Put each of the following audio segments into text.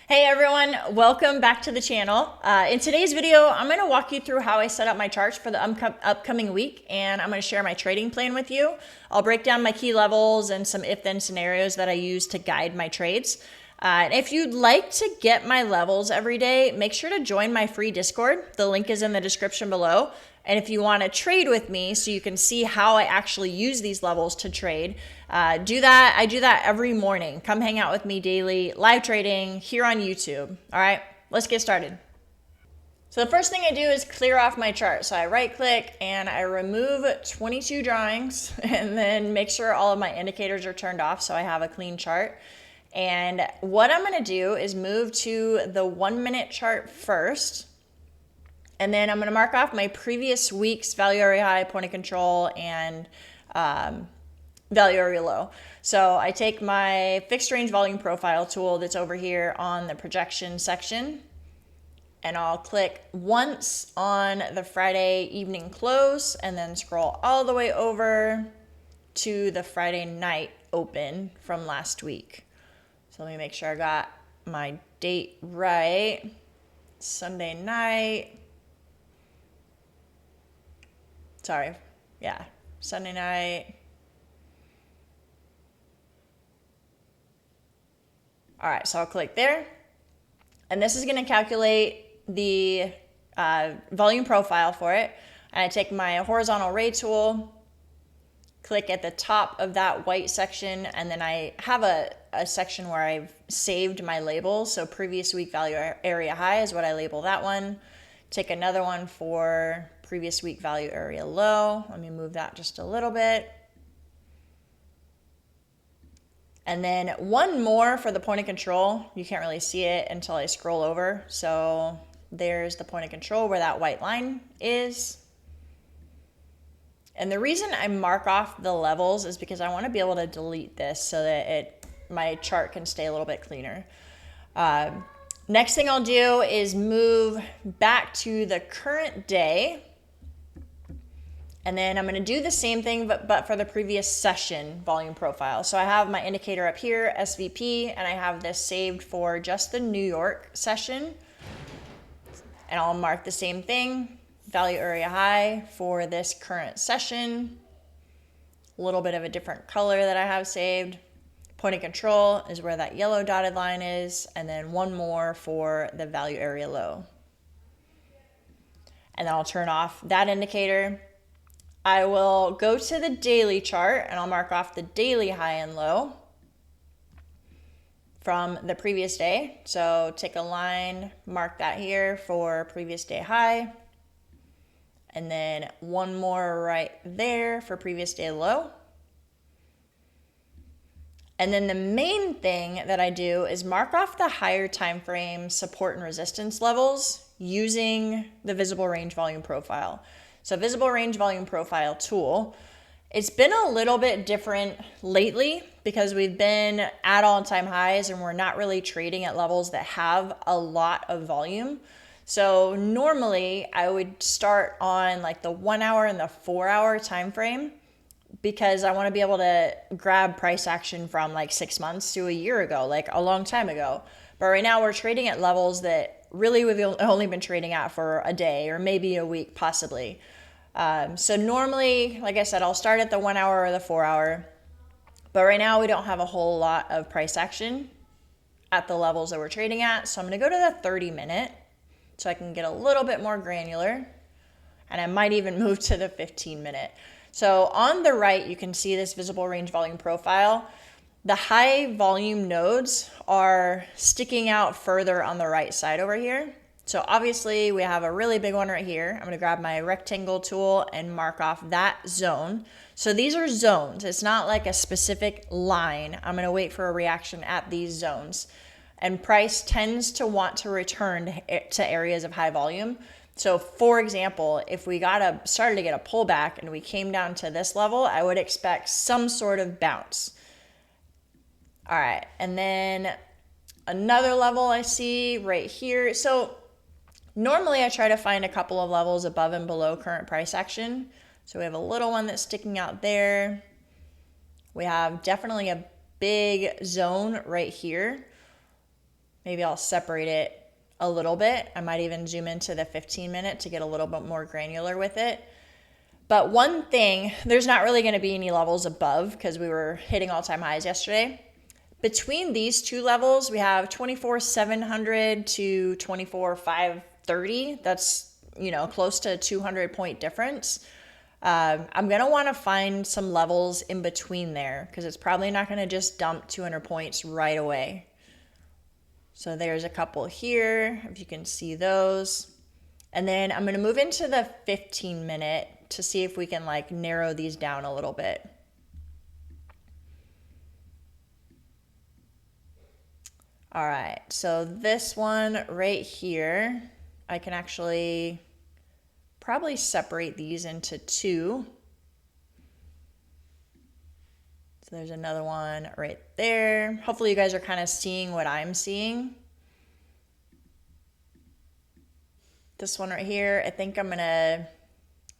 Hey everyone, welcome back to the channel. In today's video, I'm going to walk you through how I set up my charts for the upcoming week, and I'm going to share my trading plan with you. I'll break down my key levels and some if-then scenarios that I use to guide my trades. If you'd like to get my levels every day, make sure to join my free Discord. The link is in the description below. And if you want to trade with me so you can see how I actually use these levels to trade, do that. I do that every morning. Come hang out with me daily, live trading here on YouTube. All right, let's get started. So the first thing I do is clear off my chart. So I right click and I remove 22 drawings and then make sure all of my indicators are turned off so I have a clean chart. And what I'm going to do is move to the 1 minute chart first. And then I'm going to mark off my previous week's value area high, point of control, and value area low. So I take my fixed range volume profile tool that's over here on the projection section, and I'll click once on the Friday evening close and then scroll all the way over to the Friday night open from last week. So let me make sure I got my date right. Sunday night. Sorry, yeah, Sunday night. All right, so I'll click there. And this is gonna calculate the volume profile for it. And I take my horizontal ray tool, click at the top of that white section, and then I have a section where I've saved my labels. So previous week value area high is what I label that one. Take another one for previous week value area low. Let me move that just a little bit. And then one more for the point of control. You can't really see it until I scroll over. So there's the point of control where that white line is. And the reason I mark off the levels is because I want to be able to delete this so that my chart can stay a little bit cleaner. Next thing I'll do is move back to the current day. And then I'm going to do the same thing, but for the previous session volume profile. So I have my indicator up here, SVP, and I have this saved for just the New York session. And I'll mark the same thing, value area high for this current session. A little bit of a different color that I have saved. Point of control is where that yellow dotted line is, and then one more for the value area low. And then I'll turn off that indicator. I will go to the daily chart and I'll mark off the daily high and low from the previous day. So take a line, mark that here for previous day high, and then one more right there for previous day low. And then the main thing that I do is mark off the higher time frame support and resistance levels using the visible range volume profile. So visible range volume profile tool, it's been a little bit different lately because we've been at all-time highs and we're not really trading at levels that have a lot of volume. So normally I would start on like the 1 hour and the 4 hour time frame, because I want to be able to grab price action from like 6 months to a year ago, like a long time ago. But right now we're trading at levels that really we've only been trading at for a day or maybe a week possibly. So normally, like I said, I'll start at the 1 hour or the 4 hour. But right now we don't have a whole lot of price action at the levels that we're trading at. So I'm going to go to the 30 minute so I can get a little bit more granular. And I might even move to the 15 minute. So on the right, you can see this visible range volume profile. The high volume nodes are sticking out further on the right side over here. So obviously we have a really big one right here. I'm going to grab my rectangle tool and mark off that zone. So these are zones. It's not like a specific line. I'm going to wait for a reaction at these zones. And price tends to want to return to areas of high volume. So for example, if we started to get a pullback and we came down to this level, I would expect some sort of bounce. All right, and then another level I see right here. So normally I try to find a couple of levels above and below current price action. So we have a little one that's sticking out there. We have definitely a big zone right here. Maybe I'll separate it a little bit. I might even zoom into the 15-minute to get a little bit more granular with it. But one thing, there's not really going to be any levels above because we were hitting all-time highs yesterday. Between these two levels, we have 24,700 to 24,530. That's, close to a 200-point difference. I'm going to want to find some levels in between there because it's probably not going to just dump 200 points right away. So there's a couple here, if you can see those. And then I'm going to move into the 15-minute to see if we can narrow these down a little bit. All right, so this one right here, I can actually probably separate these into two. So there's another one right there. Hopefully you guys are kind of seeing what I'm seeing. This one right here, I think I'm gonna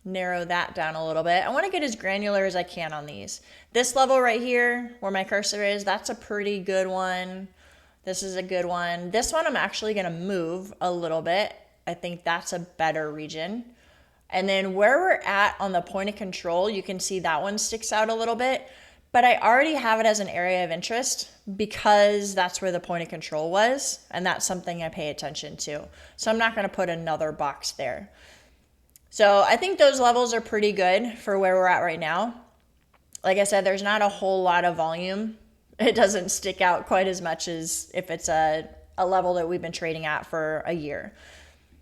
narrow that down a little bit. I want to get as granular as I can on these. This level right here, where my cursor is, that's a pretty good one. This is a good one. This one I'm actually gonna move a little bit. I think that's a better region. And then where we're at on the point of control, you can see that one sticks out a little bit, but I already have it as an area of interest because that's where the point of control was, and that's something I pay attention to. So I'm not gonna put another box there. So I think those levels are pretty good for where we're at right now. Like I said, there's not a whole lot of volume. It doesn't stick out quite as much as if it's a level that we've been trading at for a year.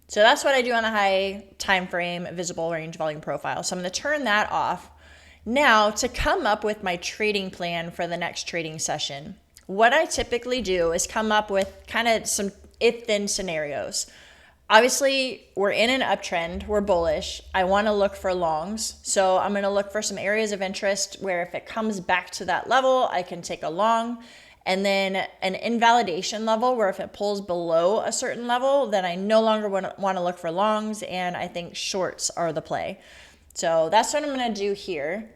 So that's what I do on the high time frame visible range volume profile. So I'm going to turn that off. Now to come up with my trading plan for the next trading session, what I typically do is come up with kind of some if-then scenarios. Obviously, we're in an uptrend, we're bullish. I want to look for longs. So I'm going to look for some areas of interest where if it comes back to that level, I can take a long. And then an invalidation level where if it pulls below a certain level, then I no longer want to look for longs, and I think shorts are the play. So that's what I'm going to do here.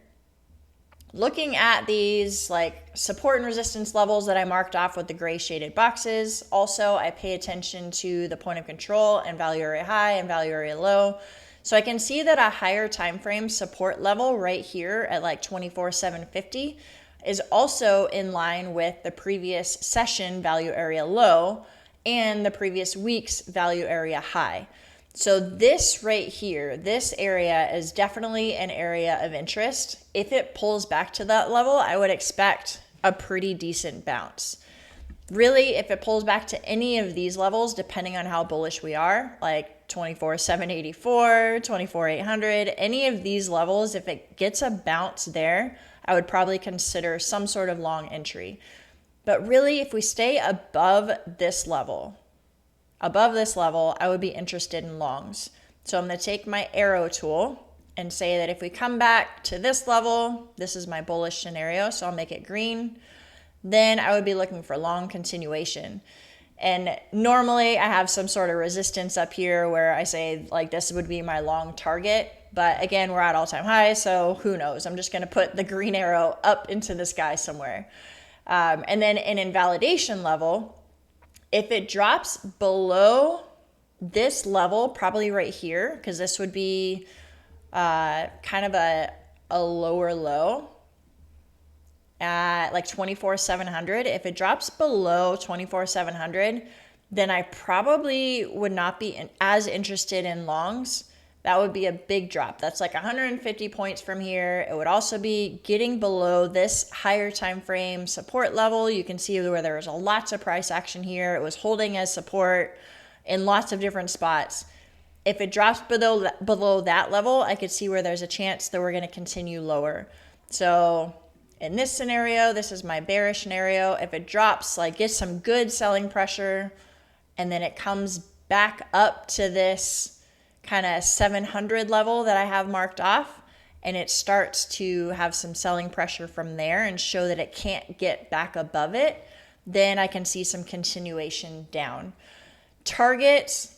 Looking at these support and resistance levels that I marked off with the gray shaded boxes. Also, I pay attention to the point of control and value area high and value area low. So I can see that a higher time frame support level right here at 24,750 is also in line with the previous session value area low and the previous week's value area high. So this right here, this area is definitely an area of interest. If it pulls back to that level, I would expect a pretty decent bounce. Really, if it pulls back to any of these levels, depending on how bullish we are, like 24,784, 24,800, any of these levels, if it gets a bounce there, I would probably consider some sort of long entry. But really, if we stay above this level, I would be interested in longs. So I'm going to take my arrow tool and say that if we come back to this level, this is my bullish scenario, so I'll make it green, then I would be looking for long continuation. And normally I have some sort of resistance up here where I say this would be my long target. But again, we're at all-time highs, so who knows? I'm just going to put the green arrow up into the sky somewhere. And then an invalidation level, if it drops below this level, probably right here, because this would be kind of a lower low at 24,700. If it drops below 24,700, then I probably would not be as interested in longs. That would be a big drop. That's 150 points from here. It would also be getting below this higher time frame support level. You can see where there was lots of price action here. It was holding as support in lots of different spots. If it drops below that level, I could see where there's a chance that we're going to continue lower. So in this scenario, this is my bearish scenario. If it drops, gets some good selling pressure, and then it comes back up to this kind of 700 level that I have marked off, and it starts to have some selling pressure from there and show that it can't get back above it, then I can see some continuation down. Targets,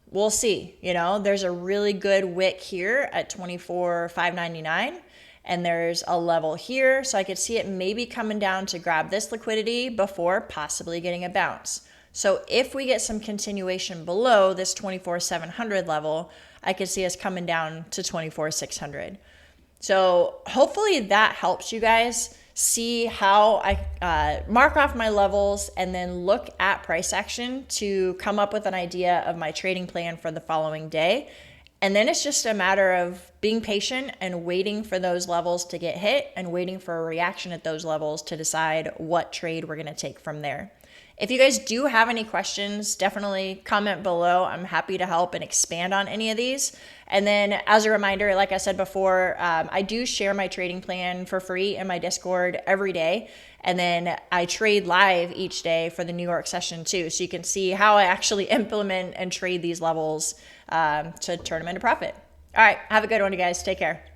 we'll see. There's a really good wick here at 24,599, and there's a level here, so I could see it maybe coming down to grab this liquidity before possibly getting a bounce. So if we get some continuation below this 24,700 level, I could see us coming down to 24,600. So hopefully that helps you guys see how I mark off my levels and then look at price action to come up with an idea of my trading plan for the following day. And then it's just a matter of being patient and waiting for those levels to get hit and waiting for a reaction at those levels to decide what trade we're going to take from there. If you guys do have any questions, definitely comment below. I'm happy to help and expand on any of these. And then as a reminder, like I said before, I do share my trading plan for free in my Discord every day. And then I trade live each day for the New York session too. So you can see how I actually implement and trade these levels to turn them into profit. All right, have a good one, you guys. Take care.